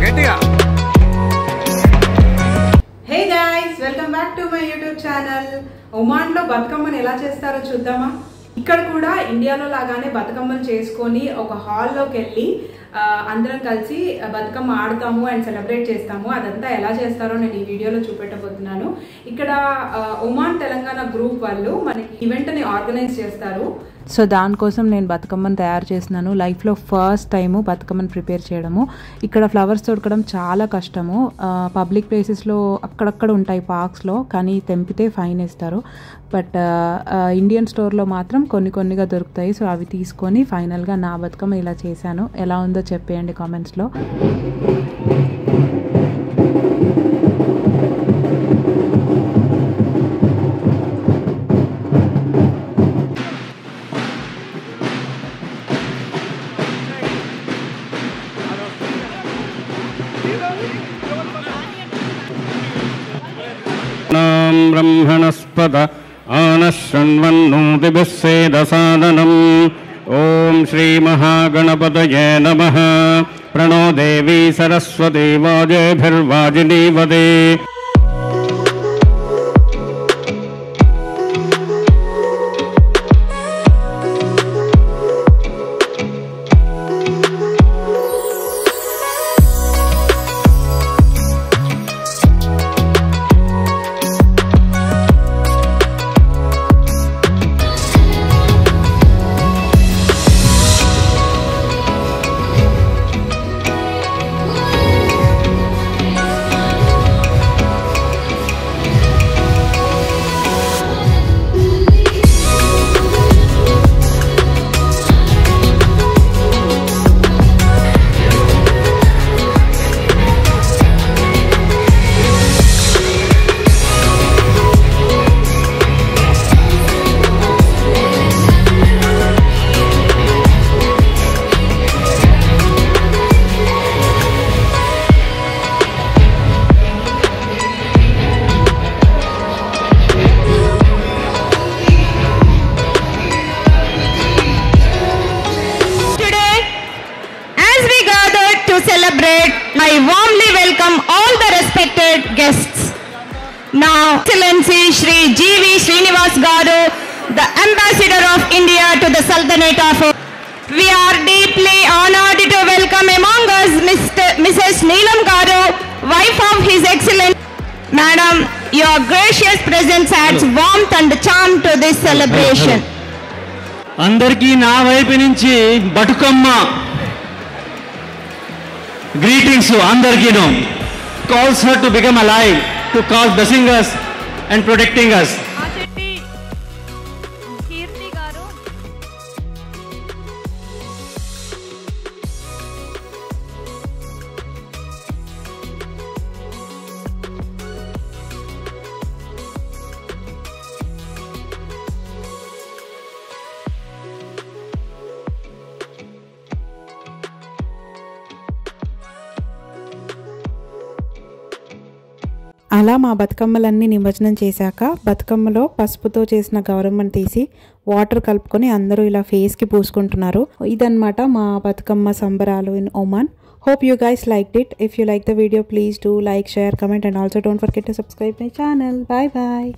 Hey guys, welcome back to my YouTube channel. Oman లో బతుకమ్మని ఎలా చేస్తారో చూద్దామా. ఇక్కడ కూడా ఇండియాలో లాగానే బతుకమ్మని చేసుకొని ఒక హాల్లోకి వెళ్ళి అందరం కలిసి బతుకమ్మ ఆడతాము అండ్ సెలబ్రేట్ చేస్తాము. అదంతా ఎలా చేస్తారో నేను ఈ వీడియోలో చూపెట్టబోతున్నాను. ఇక్కడ ఒమాన్ తెలంగాణ గ్రూప్ వాళ్ళు మనకి ఈవెంట్ని ఆర్గనైజ్ చేస్తారు. సో దానికోసం నేను బతుకమ్మను తయారు చేస్తున్నాను. లైఫ్లో ఫస్ట్ టైము బతుకమ్మను ప్రిపేర్ చేయడము. ఇక్కడ ఫ్లవర్స్ దొరకడం చాలా కష్టము. పబ్లిక్ ప్లేసెస్లో అక్కడక్కడ ఉంటాయి పార్క్స్లో, కానీ తెంపితే ఫైన్ వేస్తారు. బట్ ఇండియన్ స్టోర్లో మాత్రం కొన్నిగా దొరుకుతాయి. సో అవి తీసుకొని ఫైనల్గా నా బతుకమ్మ ఇలా చేశాను. ఎలా ఉందో చెప్పేయండి కామెంట్స్లో. ब्रह्मणस्पत आनशृण्वन्नोतिभिस्सेदसादनम् ॐ श्रीमहागणपतये नमः। प्रणो देवी Saraswati वाजेभिर्वाजिनीवते। Celebrate, I warmly welcome all the respected guests. Now, Excellency Shri G.V. Srinivas Garu, the Ambassador of India to the Sultanate of Oman. We are deeply honored to welcome among us Mrs. Neelam Garu, wife of His Excellency. Madam, your gracious presence adds warmth and charm to this celebration. అందరికీ నా వైపు నుంచి Bathukamma greetings to Andarkino. Calls her to become alive, to cause blessing us and protecting us. అలా మా బతుకమ్మలన్నీ నిమజ్జనం చేశాక బతుకమ్మలో పసుపుతో చేసిన గౌరమ్మని తీసి వాటర్ కలుపుకొని అందరూ ఇలా ఫేస్కి పూసుకుంటున్నారు. ఇదన్నమాట మా బతుకమ్మ సంబరాలు in Oman. Hope you guys liked it. If you like the video, please do like, share, comment and also don't forget to subscribe my channel. Bye bye.